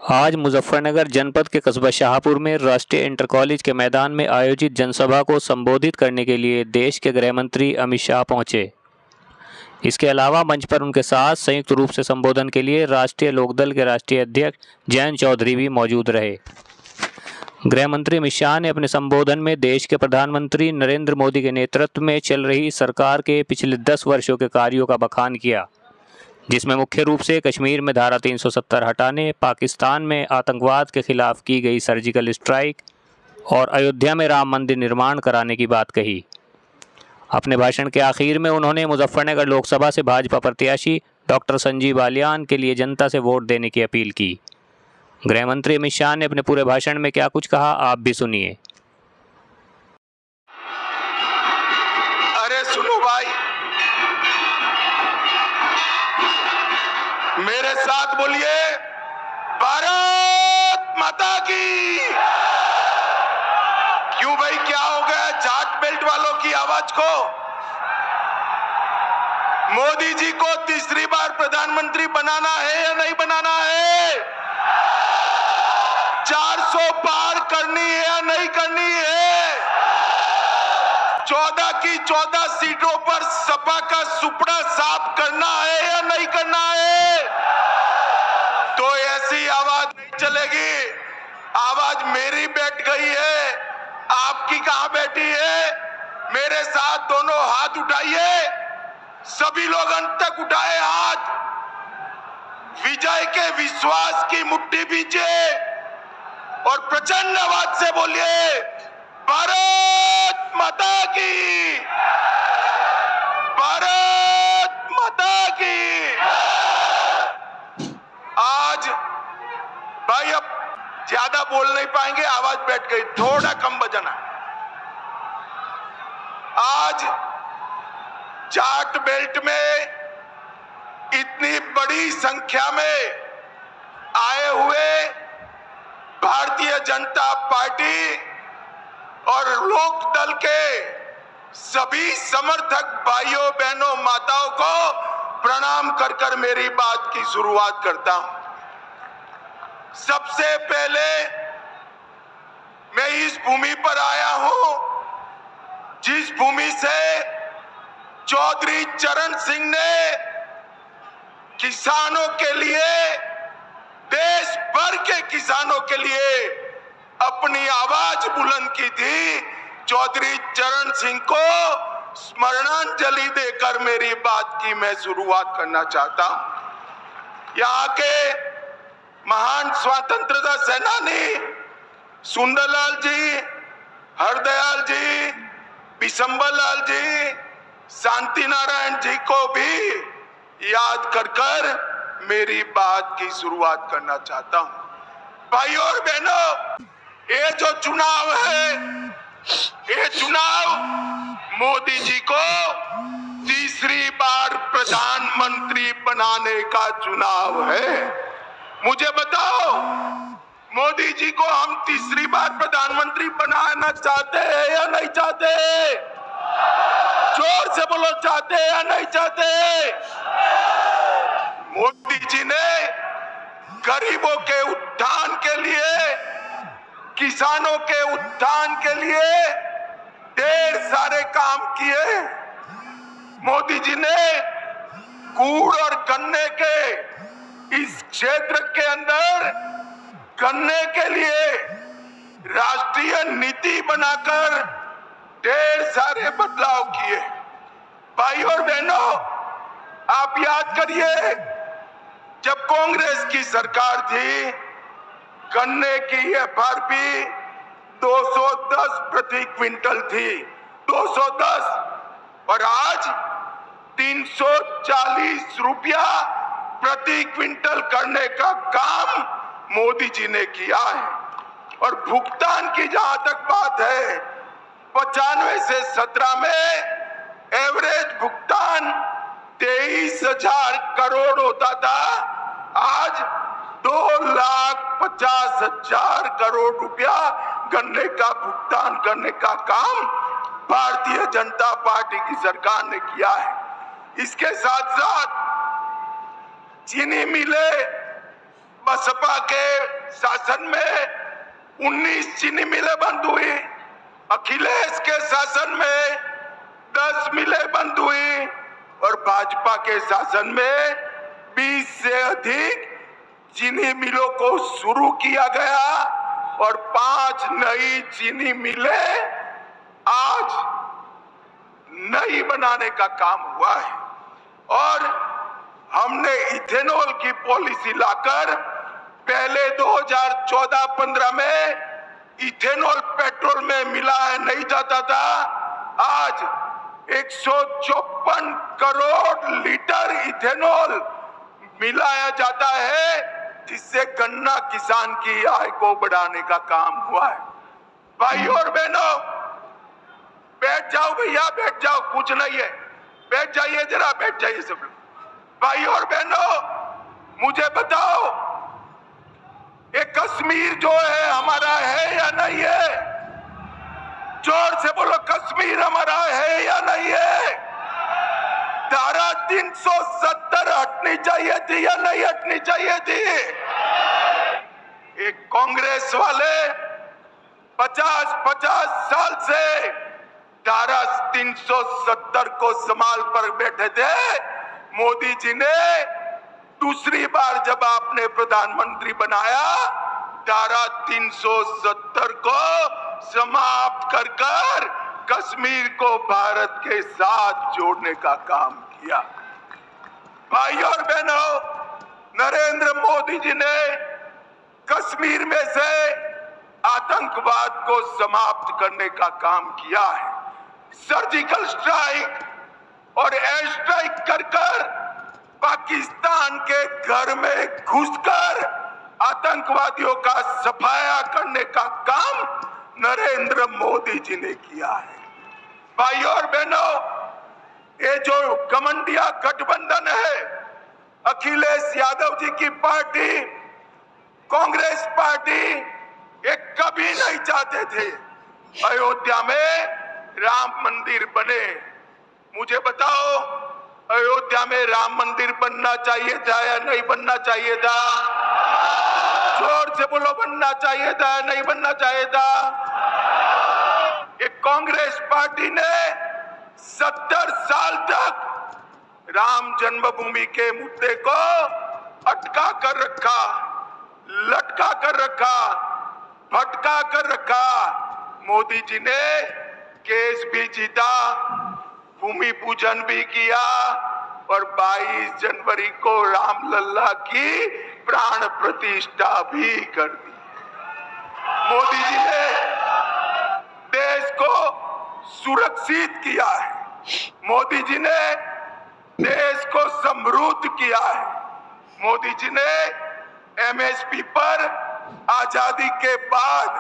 आज मुजफ्फरनगर जनपद के कस्बा शाहपुर में राष्ट्रीय इंटर कॉलेज के मैदान में आयोजित जनसभा को संबोधित करने के लिए देश के गृह मंत्री अमित शाह पहुंचे। इसके अलावा मंच पर उनके साथ संयुक्त रूप से संबोधन के लिए राष्ट्रीय लोकदल के राष्ट्रीय अध्यक्ष जयंत चौधरी भी मौजूद रहे। गृह मंत्री अमित शाह ने अपने संबोधन में देश के प्रधानमंत्री नरेंद्र मोदी के नेतृत्व में चल रही सरकार के पिछले 10 वर्षों के कार्यों का बखान किया, जिसमें मुख्य रूप से कश्मीर में धारा 370 हटाने, पाकिस्तान में आतंकवाद के खिलाफ की गई सर्जिकल स्ट्राइक और अयोध्या में राम मंदिर निर्माण कराने की बात कही। अपने भाषण के आखिर में उन्होंने मुजफ्फरनगर लोकसभा से भाजपा प्रत्याशी डॉक्टर संजीव बालियान के लिए जनता से वोट देने की अपील की। गृह मंत्री अमित शाह ने अपने पूरे भाषण में क्या कुछ कहा, आप भी सुनिए। अरे सुनो भाई, मेरे साथ बोलिए, भारत माता की। क्यों भाई, क्या हो गया जाट बेल्ट वालों की आवाज को? मोदी जी को तीसरी बार प्रधानमंत्री बनाना है या नहीं बनाना है? 400 पार करनी है या नहीं करनी है? 14 की 14 सीटों पर सपा का सुपड़ा साफ करना है या नहीं करना है? तो ऐसी आवाज नहीं चलेगी। आवाज मेरी बैठ गई है, आपकी कहां बैठी है? मेरे साथ दोनों हाथ उठाइए, सभी लोग अंत तक उठाए हाथ। विजय के विश्वास की मुट्ठी बीजिए और प्रचंड आवाज से बोलिए, भारत माता की, भारत माता की। आज भाई अब ज्यादा बोल नहीं पाएंगे, आवाज बैठ गई, थोड़ा कम बजाना। आज जाट बेल्ट में इतनी बड़ी संख्या में आए हुए भारतीय जनता पार्टी और लोकदल के सभी समर्थक भाइयों बहनों माताओं को प्रणाम कर कर मेरी बात की शुरुआत करता हूं। सबसे पहले मैं इस भूमि पर आया हूं जिस भूमि से चौधरी चरण सिंह ने किसानों के लिए, देश भर के किसानों के लिए अपनी आवाज बुलंद की थी। चौधरी चरण सिंह को स्मरणांजलि देकर मेरी बात की मैं शुरुआत करना चाहता हूं। यहाँ के महान स्वतंत्रता सेनानी सुंदरलाल जी, हरदयाल जी, बिशंबर लाल जी, शांति नारायण जी को भी याद कर कर मेरी बात की शुरुआत करना चाहता हूं। भाइयों और बहनों, ये जो चुनाव है, ये चुनाव मोदी जी को तीसरी बार प्रधानमंत्री बनाने का चुनाव है। मुझे बताओ, मोदी जी को हम तीसरी बार प्रधानमंत्री बनाना चाहते हैं या नहीं चाहते? जोर से बोलो, चाहते हैं या नहीं चाहते? मोदी जी ने गरीबों के उत्थान के लिए, किसानों के उत्थान के लिए ढेर सारे काम किए। मोदी जी ने गुड़ और गन्ने के इस क्षेत्र के अंदर गन्ने के लिए राष्ट्रीय नीति बनाकर ढेर सारे बदलाव किए। भाई और बहनों, आप याद करिए, जब कांग्रेस की सरकार थी, गन्ने की एफआरपी 210 प्रति क्विंटल थी, 210, और आज 340 रुपया प्रति क्विंटल करने का काम मोदी जी ने किया है। और भुगतान की जहां तक बात है, 95 से 17 में एवरेज भुगतान 23,000 करोड़ होता था, आज 2,50,000 करोड़ रुपया गन्ने का भुगतान करने का काम भारतीय जनता पार्टी की सरकार ने किया है। इसके साथ साथ चीनी मिलें बसपा के शासन में 19 चीनी मिलें बंद हुई, अखिलेश के शासन में 10 मिलें बंद हुई और भाजपा के शासन में 20 से अधिक चीनी मिलों को शुरू किया गया और 5 नई चीनी मिलें आज नई बनाने का काम हुआ है। और हमने इथेनॉल की पॉलिसी लाकर पहले 2014-15 में इथेनॉल पेट्रोल में मिलाया नहीं जाता था, आज 154 करोड़ लीटर इथेनॉल मिलाया जाता है, जिससे गन्ना किसान की आय को बढ़ाने का काम हुआ है। भाई और बहनों, बैठ जाओ भैया, बैठ जाओ, कुछ नहीं है, बैठ जाइए, जरा बैठ जाइए सब लोग। भाई और बहनों, मुझे बताओ, ये कश्मीर जो है हमारा है या नहीं है? जोर से बोलो, कश्मीर हमारा है या नहीं है? धारा 370 हटनी चाहिए थी या नहीं हटनी चाहिए थी? एक कांग्रेस वाले 50-50 साल से धारा 370 को संभाल पर बैठे थे। मोदी जी ने दूसरी बार जब आपने प्रधानमंत्री बनाया, धारा 370 को समाप्त कर कर कश्मीर को भारत के साथ जोड़ने का काम किया। भाई और बहनों, नरेंद्र मोदी जी ने कश्मीर में से आतंकवाद को समाप्त करने का काम किया है। सर्जिकल स्ट्राइक और एयर स्ट्राइक कर कर पाकिस्तान के घर में घुसकर आतंकवादियों का सफाया करने का काम नरेंद्र मोदी जी ने किया है। भाई और बहनों, ये जो गठबंधन गठबंधन है, अखिलेश यादव जी की पार्टी, कांग्रेस पार्टी, ये कभी नहीं चाहते थे अयोध्या में राम मंदिर बने। मुझे बताओ, अयोध्या में राम मंदिर बनना चाहिए था या नहीं बनना चाहिए था? जोर से बोलो, बनना चाहिए था या नहीं बनना चाहिए था? एक कांग्रेस पार्टी ने 70 साल तक राम जन्मभूमि के मुद्दे को अटका कर रखा, लटका कर रखा, भटका कर रखा। मोदी जी ने केस भी जीता, भूमि पूजन भी किया और 22 जनवरी को रामलला की प्राण प्रतिष्ठा भी कर दी। मोदी जी ने देश को सुरक्षित किया है, मोदी जी ने देश को समृद्ध किया है, मोदी जी ने एमएसपी पर आजादी के बाद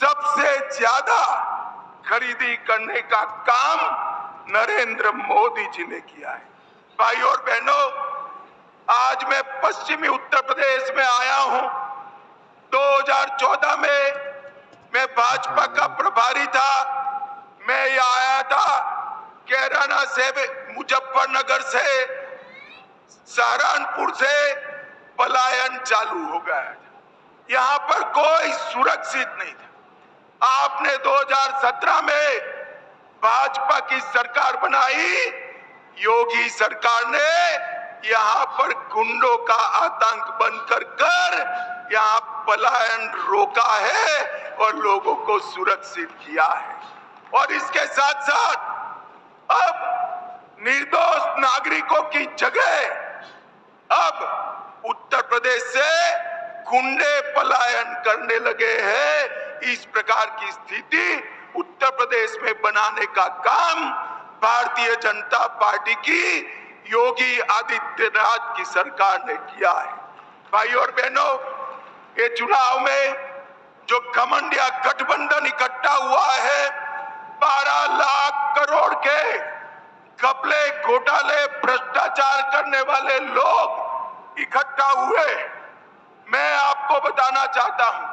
सबसे ज्यादा खरीदी करने का काम नरेंद्र मोदी जी ने किया है। भाई और बहनों, आज मैं पश्चिमी उत्तर प्रदेश में आया हूं। 2014 में मैं भाजपा का प्रभारी था। मैं यहाँ आया था, कैराना से, मुजफ्फरनगर से, सहारनपुर से पलायन चालू हो गया। यहाँ पर कोई सुरक्षित नहीं था। आपने 2017 में भाजपा की सरकार बनाई, योगी सरकार ने यहाँ पर गुंडों का आतंक बंद कर यहाँ पलायन रोका है और लोगों को सुरक्षित किया है। और इसके साथ साथ अब निर्दोष नागरिकों की जगह अब उत्तर प्रदेश से गुंडे पलायन करने लगे हैं। इस प्रकार की स्थिति उत्तर प्रदेश में बनाने का काम भारतीय जनता पार्टी की योगी आदित्यनाथ की सरकार ने किया है। भाई और बहनों, ये चुनाव में जो घमंडिया गठबंधन इकट्ठा हुआ है, 12 लाख करोड़ के घपले, घोटाले, भ्रष्टाचार करने वाले लोग इकट्ठा हुए। मैं आपको बताना चाहता हूं,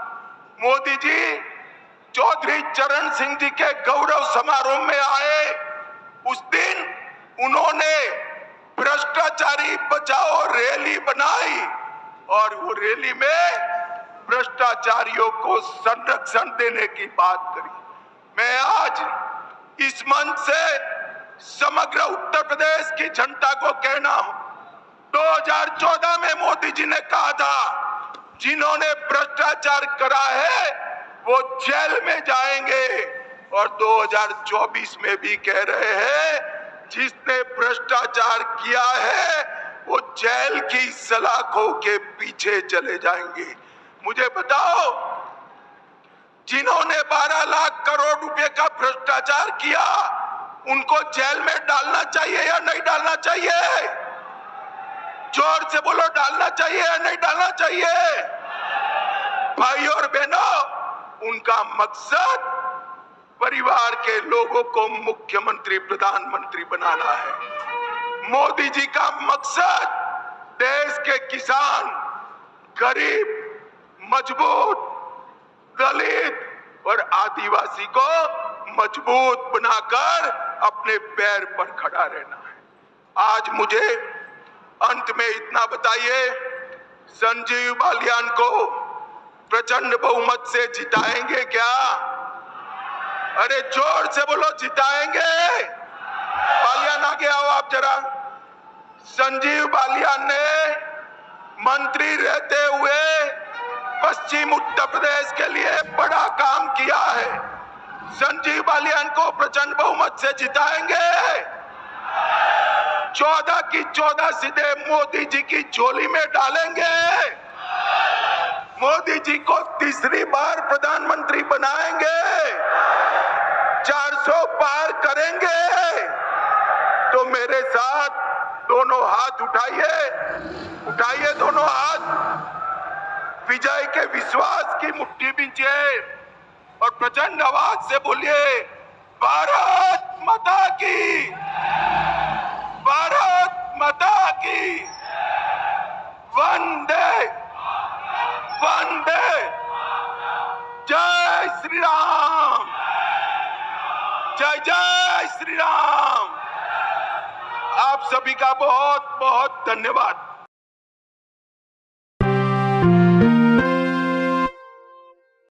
मोदी जी चौधरी चरण सिंह जी के गौरव समारोह में आए, उस दिन उन्होंने भ्रष्टाचारी बचाओ रैली बनाई और वो रैली में भ्रष्टाचारियों को संरक्षण देने की बात करी। मैं आज इस मंच से समग्र उत्तर प्रदेश की जनता को कहना हूं, 2014 में मोदी जी ने कहा था, जिन्होंने भ्रष्टाचार करा है वो जेल में जाएंगे, और 2024 में भी कह रहे हैं, जिसने भ्रष्टाचार किया है वो जेल की सलाखों के पीछे चले जाएंगे। मुझे बताओ, जिन्होंने 12 लाख करोड़ रुपए का भ्रष्टाचार किया उनको जेल में डालना चाहिए या नहीं डालना चाहिए? जोर से बोलो, डालना चाहिए या नहीं डालना चाहिए? भाई और बहनों, उनका मकसद परिवार के लोगों को मुख्यमंत्री प्रधानमंत्री बनाना है। मोदी जी का मकसद देश के किसान, गरीब, मजबूत, दलित और आदिवासी को मजबूत बनाकर अपने पैर पर खड़ा रहना है। आज मुझे अंत में इतना बताइए, संजीव बालियान को प्रचंड बहुमत से जिताएंगे क्या? अरे जोर से बोलो, जिताएंगे? बालियान आगे आओ आप जरा। संजीव बालियान ने मंत्री रहते हुए पश्चिम उत्तर प्रदेश के लिए बड़ा काम किया है। संजीव बालियान को प्रचंड बहुमत से जिताएंगे? 14 की 14 सीधे मोदी जी की झोली में डालेंगे? मोदी जी को तीसरी बार प्रधानमंत्री बनाएंगे? 400 पार करेंगे? तो मेरे साथ दोनों हाथ उठाइए, उठाइए दोनों हाथ, विजय के विश्वास की मुट्ठी बींचिए और प्रचंड आवाज से बोलिए, भारत माता की, भारत माता की, वंदे वंदे, जय श्री राम, जय जय श्री राम। आप सभी का बहुत बहुत धन्यवाद।